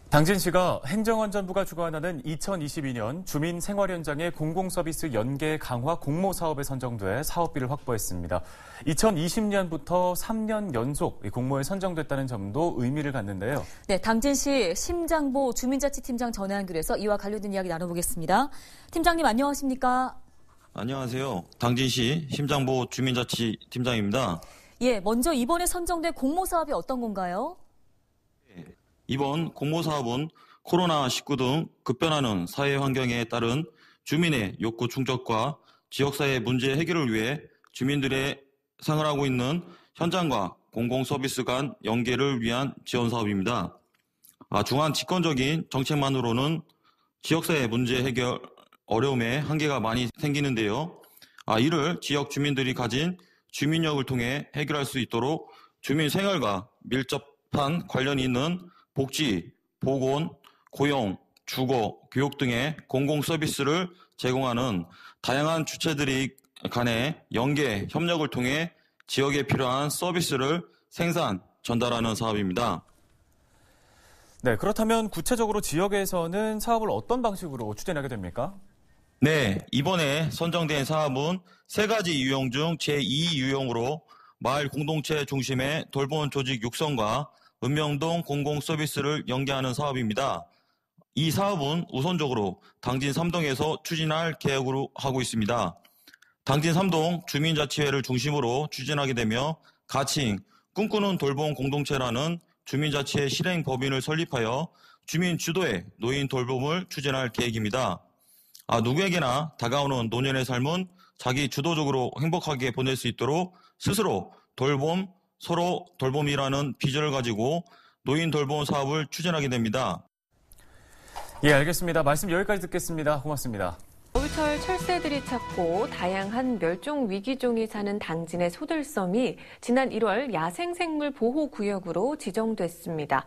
당진시가 행정안전부가 주관하는 2022년 주민 생활 현장의 공공서비스 연계 강화 공모 사업에 선정돼 사업비를 확보했습니다. 2020년부터 3년 연속 공모에 선정됐다는 점도 의미를 갖는데요. 네, 당진시 심장보 주민자치팀장 전화 연결해서 이와 관련된 이야기 나눠보겠습니다. 팀장님 안녕하십니까? 안녕하세요. 당진시 심장보 주민자치팀장입니다. 예, 먼저 이번에 선정된 공모 사업이 어떤 건가요? 이번 공모사업은 코로나19 등 급변하는 사회 환경에 따른 주민의 욕구 충족과 지역사회 문제 해결을 위해 주민들의 생활하고 있는 현장과 공공서비스 간 연계를 위한 지원사업입니다. 중한 집권적인 정책만으로는 지역사회 문제 해결 어려움에 한계가 많이 생기는데요. 이를 지역 주민들이 가진 주민력을 통해 해결할 수 있도록 주민 생활과 밀접한 관련이 있는 복지, 보건, 고용, 주거, 교육 등의 공공 서비스를 제공하는 다양한 주체들이 간의 연계, 협력을 통해 지역에 필요한 서비스를 생산, 전달하는 사업입니다. 네, 그렇다면 구체적으로 지역에서는 사업을 어떤 방식으로 추진하게 됩니까? 네, 이번에 선정된 사업은 3가지 유형 중 제2 유형으로 마을 공동체 중심의 돌봄 조직 육성과 읍명동 공공서비스를 연계하는 사업입니다. 이 사업은 우선적으로 당진 3동에서 추진할 계획으로 하고 있습니다. 당진 3동 주민자치회를 중심으로 추진하게 되며 가칭 꿈꾸는 돌봄 공동체라는 주민자치회 실행 법인을 설립하여 주민 주도의 노인 돌봄을 추진할 계획입니다. 누구에게나 다가오는 노년의 삶은 자기 주도적으로 행복하게 보낼 수 있도록 스스로 돌봄, 서로 돌봄이라는 비전을 가지고 노인 돌봄 사업을 추진하게 됩니다. 예, 알겠습니다. 말씀 여기까지 듣겠습니다. 고맙습니다. 겨울철 철새들이 찾고 다양한 멸종 위기종이 사는 당진의 소들섬이 지난 1월 야생생물 보호구역으로 지정됐습니다.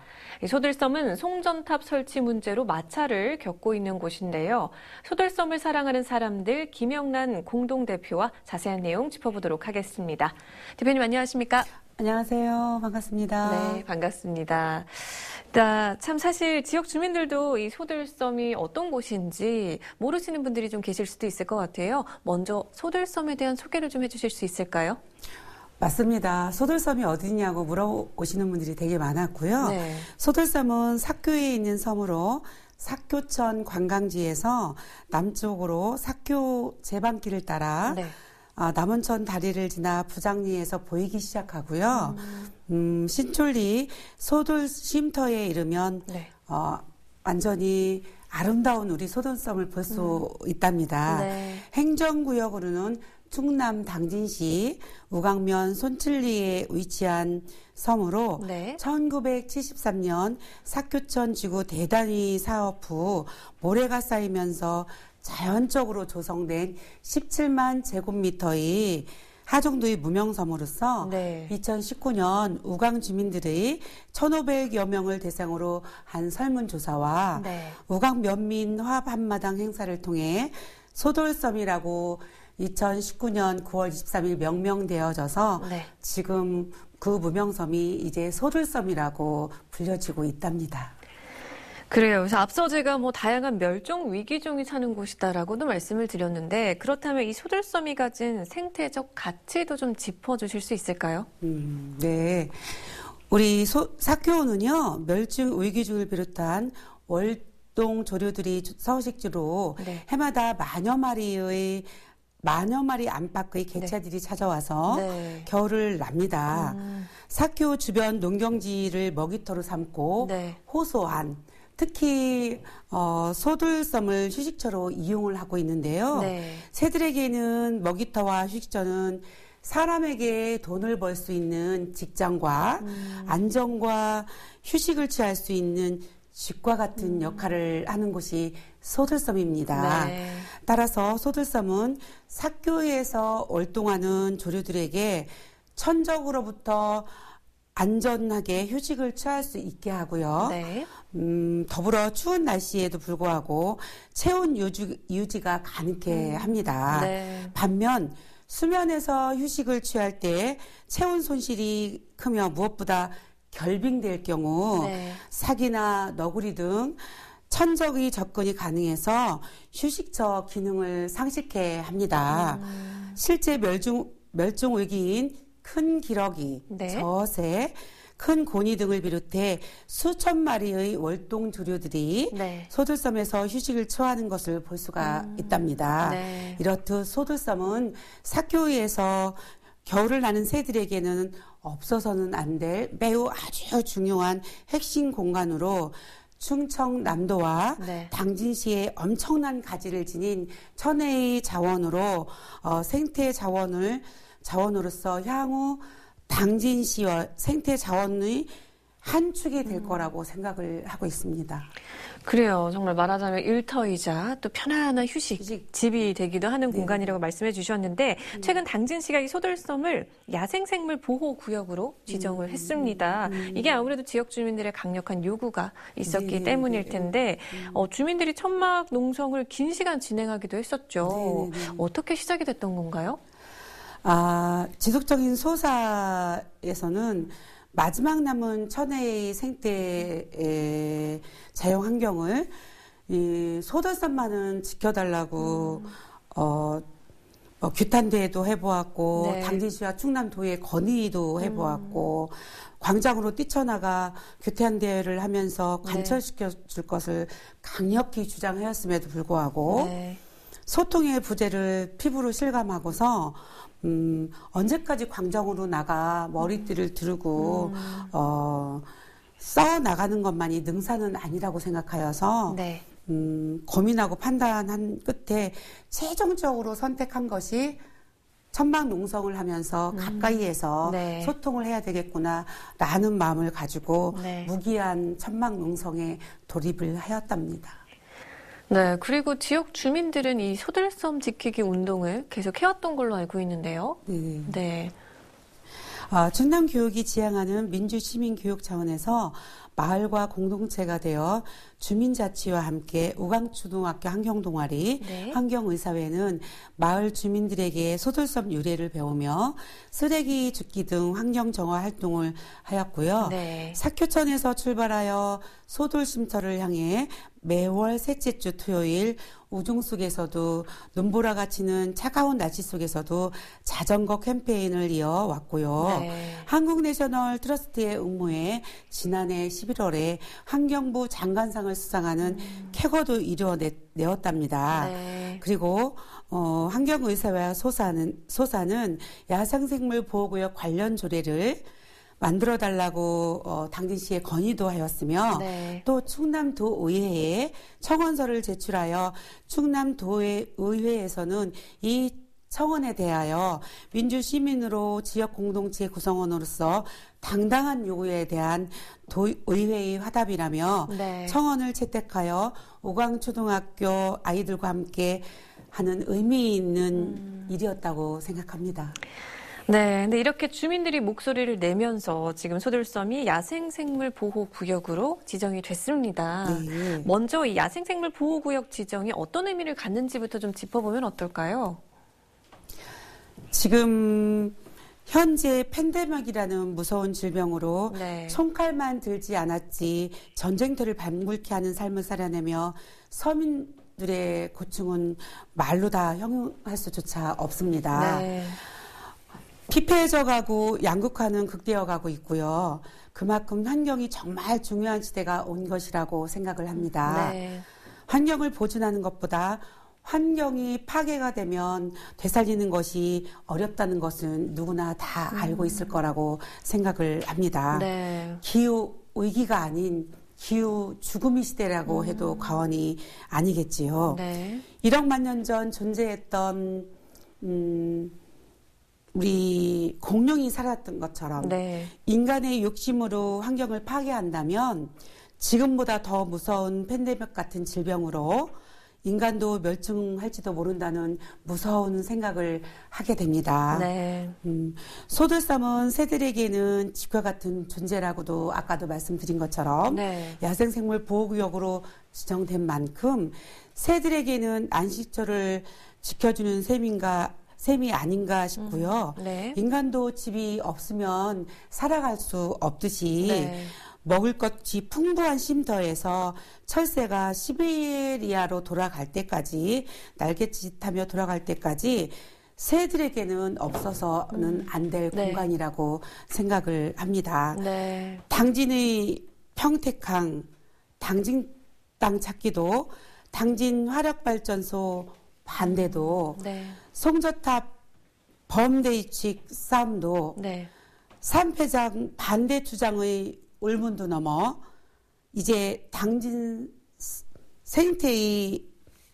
소들섬은 송전탑 설치 문제로 마찰을 겪고 있는 곳인데요. 소들섬을 사랑하는 사람들 김영란 공동대표와 자세한 내용 짚어보도록 하겠습니다. 대표님 안녕하십니까? 안녕하세요. 반갑습니다. 네, 반갑습니다. 참 사실 지역 주민들도 이 소들섬이 어떤 곳인지 모르시는 분들이 좀 계실 수도 있을 것 같아요. 먼저 소들섬에 대한 소개를 좀 해주실 수 있을까요? 맞습니다. 소들섬이 어디냐고 물어보시는 분들이 되게 많았고요. 네. 소들섬은 삭교에 있는 섬으로 삭교천 관광지에서 남쪽으로 삭교 제방길을 따라 네. 남원천 다리를 지나 부장리에서 보이기 시작하고요. 신촌리 소들 쉼터에 이르면 네. 완전히 아름다운 우리 소들섬을 볼 수 있답니다. 네. 행정구역으로는 충남 당진시 우강면 손칠리에 위치한 섬으로 네. 1973년 삭교천 지구 대단위 사업 후 모래가 쌓이면서 자연적으로 조성된 17만 제곱미터의 하정도의 무명섬으로서 네. 2019년 우강 주민들의 1,500여 명을 대상으로 한 설문조사와 네. 우강 면민 화합 한마당 행사를 통해 소돌섬이라고 2019년 9월 23일 명명되어져서 네. 지금 그 무명섬이 이제 소돌섬이라고 불려지고 있답니다. 그래요. 그래서 앞서 제가 다양한 멸종 위기종이 사는 곳이다라고도 말씀을 드렸는데 그렇다면 이 소들섬이 가진 생태적 가치도 좀 짚어주실 수 있을까요? 네. 우리 삭교는요, 멸종 위기종을 비롯한 월동 조류들이 서식지로 네. 해마다 만여 마리 안팎의 개체들이 찾아와서 네. 겨울을 납니다. 삭교 주변 농경지를 먹이터로 삼고 네. 호소한 특히 소들섬을 휴식처로 이용을 하고 있는데요. 네. 새들에게는 먹이터와 휴식처는 사람에게 돈을 벌 수 있는 직장과 안정과 휴식을 취할 수 있는 집과 같은 역할을 하는 곳이 소들섬입니다. 네. 따라서 소들섬은 삭교에서 월동하는 조류들에게 천적으로부터 안전하게 휴식을 취할 수 있게 하고요. 네. 더불어 추운 날씨에도 불구하고 체온 유지가 가능해 합니다. 네. 반면 수면에서 휴식을 취할 때 체온 손실이 크며 무엇보다 결빙될 경우 네. 사기나 너구리 등 천적의 접근이 가능해서 휴식처 기능을 상실케 합니다. 실제 멸종 위기인 큰 기러기, 네. 젖새, 큰 고니 등을 비롯해 수천 마리의 월동 조류들이 네. 소들섬에서 휴식을 취하는 것을 볼 수가 있답니다. 네. 이렇듯 소들섬은 삭교위에서 겨울을 나는 새들에게는 없어서는 안 될 매우 아주 중요한 핵심 공간으로 충청남도와 네. 당진시에 엄청난 가치를 지닌 천혜의 자원으로 생태 자원으로서 향후 당진시와 생태 자원의 한 축이 될 거라고 생각을 하고 있습니다. 그래요. 정말 말하자면 일터이자 또 편안한 휴식, 집이 되기도 하는 네. 공간이라고 말씀해 주셨는데 최근 당진시가 이 소들섬을 야생생물 보호구역으로 지정을 했습니다. 이게 아무래도 지역 주민들의 강력한 요구가 있었기 네, 때문일 네. 텐데 주민들이 천막 농성을 긴 시간 진행하기도 했었죠. 네, 네, 네. 어떻게 시작이 됐던 건가요? 지속적인 소사에서는 마지막 남은 천혜의 생태 자연 환경을 이 소들섬만은 지켜달라고 규탄대회도 해보았고 네. 당진시와 충남도에 건의도 해보았고 광장으로 뛰쳐나가 규탄대회를 하면서 관철시켜 줄 것을 강력히 주장하였음에도 불구하고 네. 소통의 부재를 피부로 실감하고서 언제까지 광장으로 나가 머리띠를 두르고 써 나가는 것만이 능사는 아니라고 생각하여서 네. 고민하고 판단한 끝에 최종적으로 선택한 것이 천막 농성을 하면서 가까이에서 네. 소통을 해야 되겠구나라는 마음을 가지고 네. 무기한 천막 농성에 돌입을 하였답니다. 네, 그리고 지역 주민들은 이 소들섬 지키기 운동을 계속 해왔던 걸로 알고 있는데요. 네. 네. 충남교육이 지향하는 민주시민교육 차원에서 마을과 공동체가 되어 주민자치와 함께 우강초등학교 환경동아리, 네. 환경의사회는 마을 주민들에게 소들섬 유래를 배우며 쓰레기 줍기 등 환경정화 활동을 하였고요. 네. 삭교천에서 출발하여 소돌쉼터를 향해 매월 셋째 주 토요일 우중 속에서도 눈보라가 치는 차가운 날씨 속에서도 자전거 캠페인을 이어왔고요. 네. 한국내셔널 트러스트의 응모에 지난해 11월에 환경부 장관상을 수상하는 쾌거도 이루어내었답니다. 네. 그리고 환경의사회와 소사는 야생생물 보호구역 관련 조례를 만들어달라고 당진시에 건의도 하였으며 네. 또 충남도의회에 청원서를 제출하여 충남도의회에서는 이 청원에 대하여 민주시민으로 지역 공동체 구성원으로서 당당한 요구에 대한 도의회의 화답이라며 네. 청원을 채택하여 오광초등학교 아이들과 함께 하는 의미 있는 일이었다고 생각합니다. 네, 근데 이렇게 주민들이 목소리를 내면서 지금 소들섬이 야생생물 보호구역으로 지정이 됐습니다. 네. 먼저 이 야생생물 보호구역 지정이 어떤 의미를 갖는지부터 좀 짚어보면 어떨까요? 지금 현재 팬데믹이라는 무서운 질병으로 네. 총칼만 들지 않았지 전쟁터를 방불케 하는 삶을 살아내며 서민들의 고충은 말로 다 형용할 수조차 없습니다. 네. 피폐해져가고 양극화는 극대화가고 있고요. 그만큼 환경이 정말 중요한 시대가 온 것이라고 생각을 합니다. 네. 환경을 보존하는 것보다 환경이 파괴가 되면 되살리는 것이 어렵다는 것은 누구나 다 알고 있을 거라고 생각을 합니다. 네. 기후 위기가 아닌 기후 죽음의 시대라고 해도 과언이 아니겠지요. 네. 1억만 년 전 존재했던 우리 공룡이 살았던 것처럼 네. 인간의 욕심으로 환경을 파괴한다면 지금보다 더 무서운 팬데믹 같은 질병으로 인간도 멸종할지도 모른다는 무서운 생각을 하게 됩니다. 네. 소들섬은 새들에게는 집과 같은 존재라고도 아까도 말씀드린 것처럼 네. 야생생물 보호구역으로 지정된 만큼 새들에게는 안식처를 지켜주는 셈이 아닌가 싶고요. 네. 인간도 집이 없으면 살아갈 수 없듯이 네. 먹을 것이 풍부한 쉼터에서 철새가 시베리아로 돌아갈 때까지 날갯짓하며 돌아갈 때까지 새들에게는 없어서는 안 될 네. 공간이라고 생각을 합니다. 네. 당진의 평택항, 당진 땅 찾기도, 당진 화력발전소 반대도, 네. 송저탑 범대이칙 싸움도, 네. 삼패장 반대 주장의 울문도 넘어 이제 당진 생태의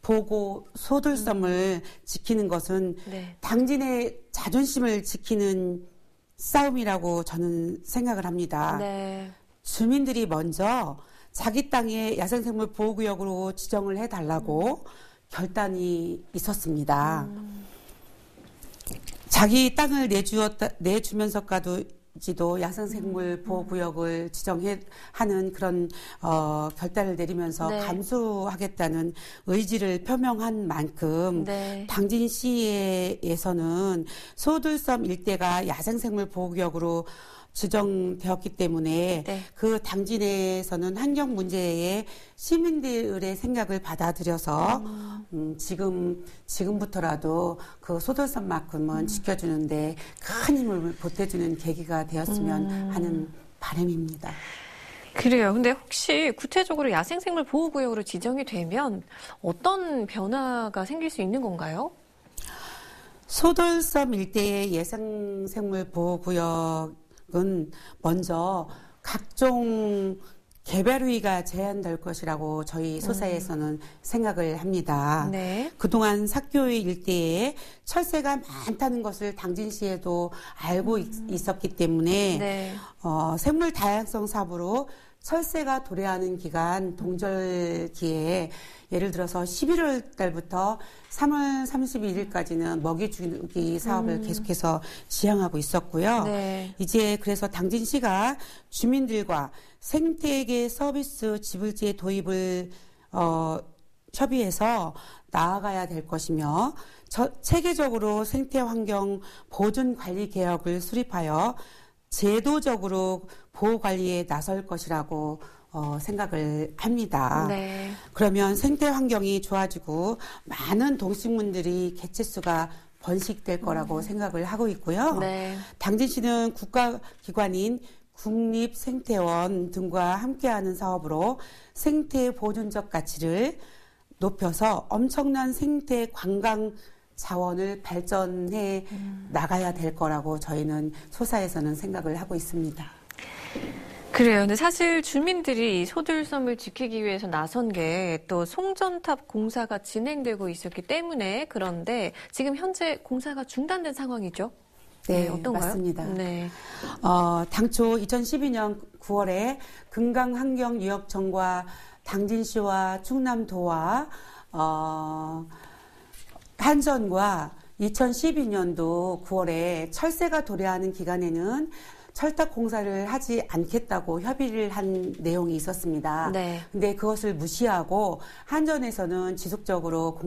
보고 소들섬을 지키는 것은 네. 당진의 자존심을 지키는 싸움이라고 저는 생각을 합니다. 네. 주민들이 먼저 자기 땅에 야생생물 보호구역으로 지정을 해달라고 결단이 있었습니다. 자기 땅을 내주면서까지도 야생생물 보호구역을 하는 그런 결단을 내리면서 네. 감수하겠다는 의지를 표명한 만큼 네. 당진시에서는 소들섬 일대가 야생생물 보호구역으로 지정되었기 때문에 네. 그 당진에서는 환경 문제에 시민들의 생각을 받아들여서 지금부터라도 그 소들섬만큼은 지켜주는데 큰 힘을 보태주는 계기가 되었으면 하는 바람입니다. 그래요. 근데 혹시 구체적으로 야생생물 보호구역으로 지정이 되면 어떤 변화가 생길 수 있는 건가요? 소들섬 일대의 야생생물 보호구역은 먼저 각종 개발위가 제한될 것이라고 저희 소사에서는 생각을 합니다. 네. 그동안 삭교의 일대에 철새가 많다는 것을 당진시에도 알고 있었기 때문에 네. 생물 다양성 사업으로 철새가 도래하는 기간 동절기에 예를 들어서 11월 달부터 3월 31일까지는 먹이 주기 사업을 계속해서 지향하고 있었고요. 네. 이제 그래서 당진시가 주민들과 생태계 서비스 지불제 도입을 협의해서 나아가야 될 것이며 체계적으로 생태환경 보존 관리 개혁을 수립하여 제도적으로 보호 관리에 나설 것이라고 생각을 합니다. 네. 그러면 생태 환경이 좋아지고 많은 동식물들이 개체수가 번식될 거라고 생각을 하고 있고요. 네. 당진시는 국가기관인 국립생태원 등과 함께하는 사업으로 생태 보존적 가치를 높여서 엄청난 생태 관광 자원을 발전해 나가야 될 거라고 저희는 소사에서는 생각을 하고 있습니다. 그래요. 근데 사실 주민들이 소들섬을 지키기 위해서 나선 게 또 송전탑 공사가 진행되고 있었기 때문에 그런데 지금 현재 공사가 중단된 상황이죠? 네, 어떤가요? 맞습니다. 네. 당초 2012년 9월에 금강환경유역청과 당진시와 충남도와 한전과 2012년도 9월에 철새가 도래하는 기간에는 철탑 공사를 하지 않겠다고 협의를 한 내용이 있었습니다. 네. 근데 그것을 무시하고 한전에서는 지속적으로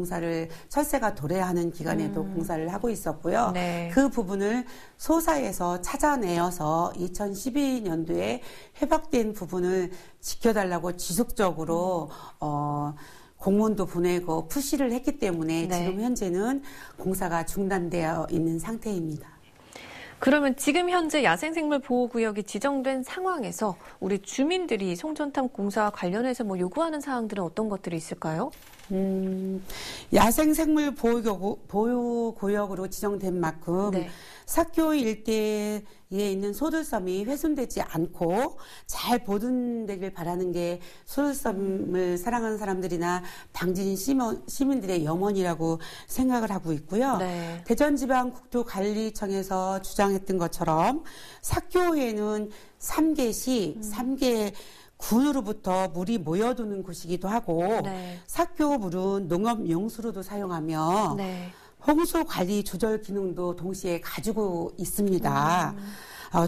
철새가 도래하는 기간에도 공사를 하고 있었고요. 네. 그 부분을 소사에서 찾아내어서 2012년도에 회복된 부분을 지켜달라고 지속적으로 공문도 보내고 푸시를 했기 때문에 네. 지금 현재는 공사가 중단되어 있는 상태입니다. 그러면 지금 현재 야생생물 보호구역이 지정된 상황에서 우리 주민들이 송전탑 공사와 관련해서 요구하는 사항들은 어떤 것들이 있을까요? 야생생물 보호구역으로 지정된 만큼 네. 삭교 일대에 있는 소들섬이 훼손되지 않고 잘 보존되길 바라는 게 소들섬을 사랑하는 사람들이나 당진 시민들의 염원이라고 생각을 하고 있고요. 네. 대전지방국토관리청에서 주장했던 것처럼 삭교에는 3개 군으로부터 물이 모여드는 곳이기도 하고 네. 삭교물은 농업용수로도 사용하며 네. 홍수 관리 조절 기능도 동시에 가지고 있습니다.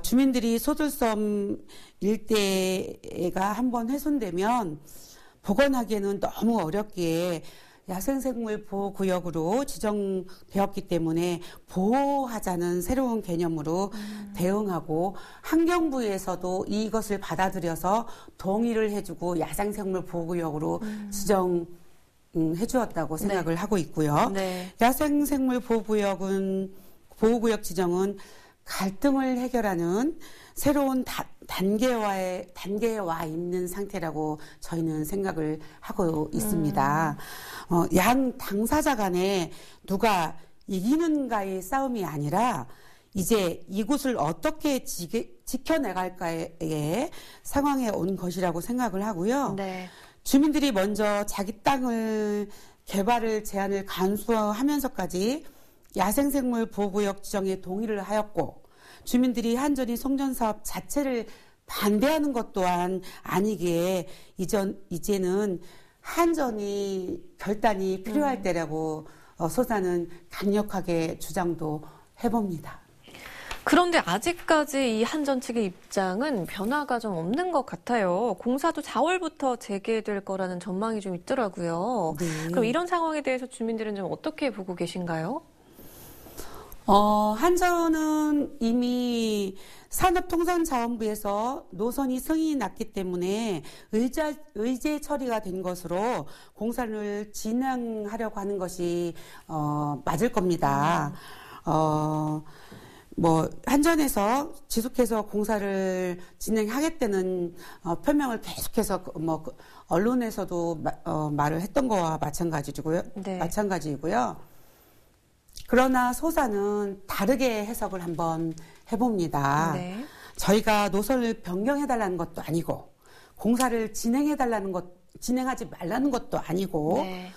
주민들이 소들섬 일대가 한번 훼손되면 복원하기에는 너무 어렵기에 야생생물 보호구역으로 지정되었기 때문에 보호하자는 새로운 개념으로 대응하고 환경부에서도 이것을 받아들여서 동의를 해주고 야생생물 보호구역으로 지정해주었다고 생각을 하고 있고요. 네. 야생생물 보호구역 지정은 갈등을 해결하는 새로운 단계에 와 있는 상태라고 저희는 생각을 하고 있습니다. 양 당사자 간에 누가 이기는가의 싸움이 아니라 이제 이곳을 어떻게 지켜나갈까의 상황에 온 것이라고 생각을 하고요. 네. 주민들이 먼저 자기 땅을 개발을 제한을 간수하면서까지 야생생물 보호구역 지정에 동의를 하였고 주민들이 한전이 송전사업 자체를 반대하는 것 또한 아니기에 이제는 한전이 결단이 필요할 때라고 소사는 강력하게 주장도 해봅니다. 그런데 아직까지 이 한전 측의 입장은 변화가 좀 없는 것 같아요. 공사도 4월부터 재개될 거라는 전망이 좀 있더라고요. 네. 그럼 이런 상황에 대해서 주민들은 좀 어떻게 보고 계신가요? 한전은 이미 산업통상자원부에서 노선이 승인이 났기 때문에 의제 처리가 된 것으로 공사를 진행하려고 하는 것이 맞을 겁니다. 한전에서 지속해서 공사를 진행하겠다는 표명을 계속해서 언론에서도 말을 했던 거와 마찬가지고요. 네. 마찬가지이고요. 그러나 소사는 다르게 해석을 한번 해봅니다. 네. 저희가 노선을 변경해달라는 것도 아니고 공사를 진행하지 말라는 것도 아니고 네.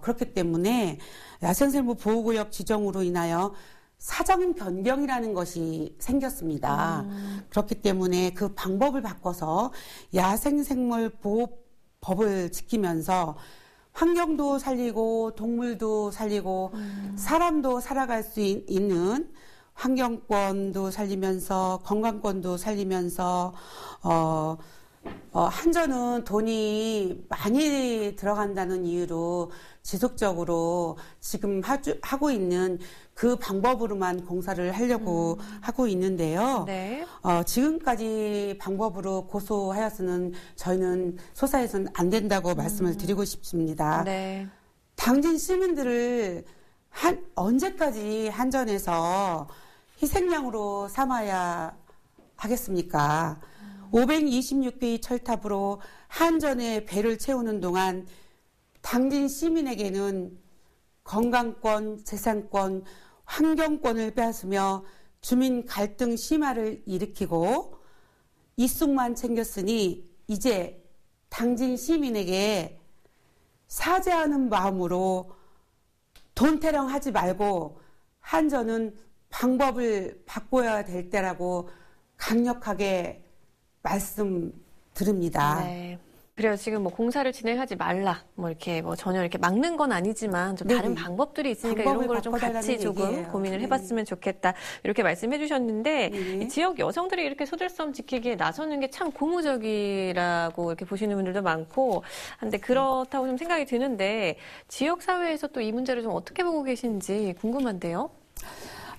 그렇기 때문에 야생생물 보호구역 지정으로 인하여 사정 변경이라는 것이 생겼습니다. 그렇기 때문에 그 방법을 바꿔서 야생생물 보호법을 지키면서 환경도 살리고 동물도 살리고 사람도 살아갈 수 있는 환경권도 살리면서 건강권도 살리면서 한전은 돈이 많이 들어간다는 이유로 지속적으로 지금 하고 있는 그 방법으로만 공사를 하려고 하고 있는데요. 네. 지금까지 방법으로 고소하여서는 저희는 소사에서는 안 된다고 말씀을 드리고 싶습니다. 네. 당진 시민들을 언제까지 한전에서 희생양으로 삼아야 하겠습니까? 526개의 철탑으로 한전의 배를 채우는 동안 당진 시민에게는 건강권, 재산권, 환경권을 빼앗으며 주민 갈등 심화를 일으키고 이쑥만 챙겼으니 이제 당진 시민에게 사죄하는 마음으로 돈 타령하지 말고 한전은 방법을 바꿔야 될 때라고 강력하게 말씀드립니다. 네. 그래요. 지금 공사를 진행하지 말라, 이렇게 전혀 이렇게 막는 건 아니지만 좀 다른 방법들이 있으니까 이런 걸 좀 같이 조금 얘기예요. 고민을 해봤으면 좋겠다. 이렇게 말씀해 주셨는데 네. 이 지역 여성들이 이렇게 소들섬 지키기에 나서는 게 참 고무적이라고 이렇게 보시는 분들도 많고 한데 그렇다고 좀 생각이 드는데 지역 사회에서 또 이 문제를 좀 어떻게 보고 계신지 궁금한데요.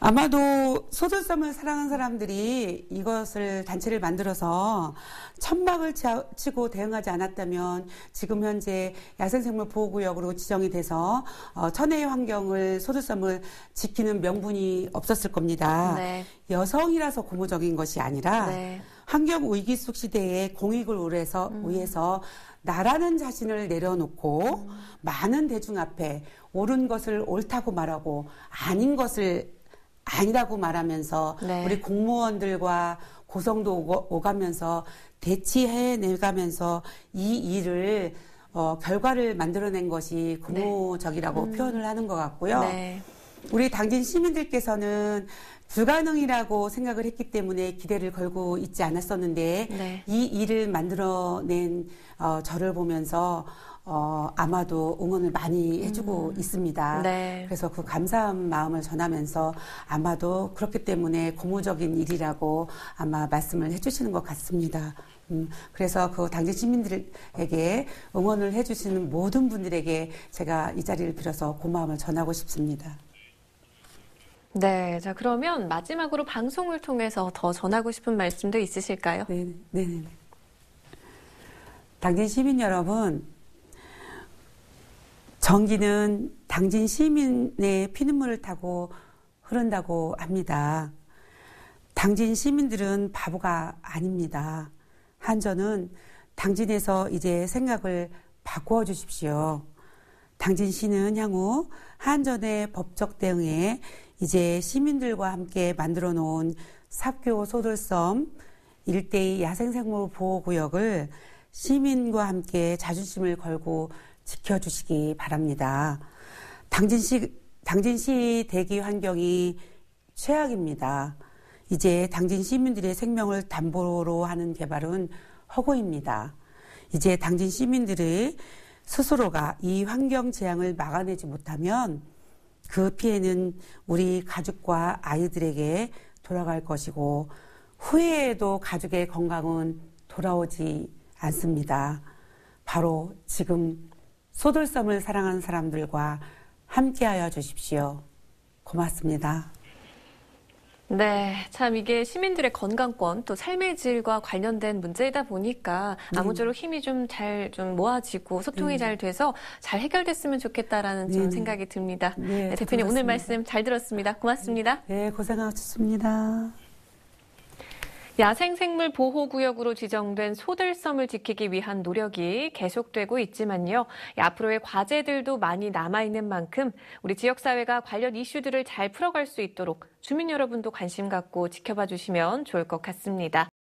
아마도 소들섬을 사랑하는 사람들이 이것을 단체를 만들어서 천막을 치고 대응하지 않았다면 지금 현재 야생생물 보호구역으로 지정이 돼서 천혜의 환경을 소들섬을 지키는 명분이 없었을 겁니다. 네. 여성이라서 고무적인 것이 아니라 네. 환경 위기 속 시대에 공익을 위해서 나라는 자신을 내려놓고 많은 대중 앞에 옳은 것을 옳다고 말하고 아닌 것을 아니라고 말하면서 네. 우리 공무원들과 고성도 오가면서 대치해내가면서 이 일을 결과를 만들어낸 것이 고무적이라고 표현을 하는 것 같고요. 네. 우리 당진 시민들께서는 불가능이라고 생각을 했기 때문에 기대를 걸고 있지 않았었는데 네. 이 일을 만들어낸 저를 보면서 아마도 응원을 많이 해주고 있습니다. 네. 그래서 그 감사한 마음을 전하면서 아마도 그렇기 때문에 고무적인 일이라고 아마 말씀을 해주시는 것 같습니다. 그래서 그 당진 시민들에게 응원을 해주시는 모든 분들에게 제가 이 자리를 빌어서 고마움을 전하고 싶습니다. 네, 자 그러면 마지막으로 방송을 통해서 더 전하고 싶은 말씀도 있으실까요? 네. 당진 시민 여러분, 전기는 당진 시민의 피눈물을 타고 흐른다고 합니다. 당진 시민들은 바보가 아닙니다. 한전은 당진에서 이제 생각을 바꾸어 주십시오. 당진시는 향후 한전의 법적 대응에 이제 시민들과 함께 만들어 놓은 삽교 소돌섬 일대의 야생생물 보호구역을 시민과 함께 자존심을 걸고 지켜주시기 바랍니다. 당진시 대기 환경이 최악입니다. 이제 당진 시민들의 생명을 담보로 하는 개발은 허구입니다. 이제 당진 시민들의 스스로가 이 환경 재앙을 막아내지 못하면 그 피해는 우리 가족과 아이들에게 돌아갈 것이고 후회에도 가족의 건강은 돌아오지 않습니다. 바로 지금 소돌섬을 사랑하는 사람들과 함께하여 주십시오. 고맙습니다. 네, 참 이게 시민들의 건강권 또 삶의 질과 관련된 문제이다 보니까 아무쪼록 힘이 좀 잘 모아지고 소통이 잘 돼서 잘 해결됐으면 좋겠다라는 좀 생각이 듭니다. 네, 대표님 오늘 말씀 잘 들었습니다. 고맙습니다. 네, 고생하셨습니다. 야생생물 보호구역으로 지정된 소들섬을 지키기 위한 노력이 계속되고 있지만요. 앞으로의 과제들도 많이 남아있는 만큼 우리 지역사회가 관련 이슈들을 잘 풀어갈 수 있도록 주민 여러분도 관심 갖고 지켜봐 주시면 좋을 것 같습니다.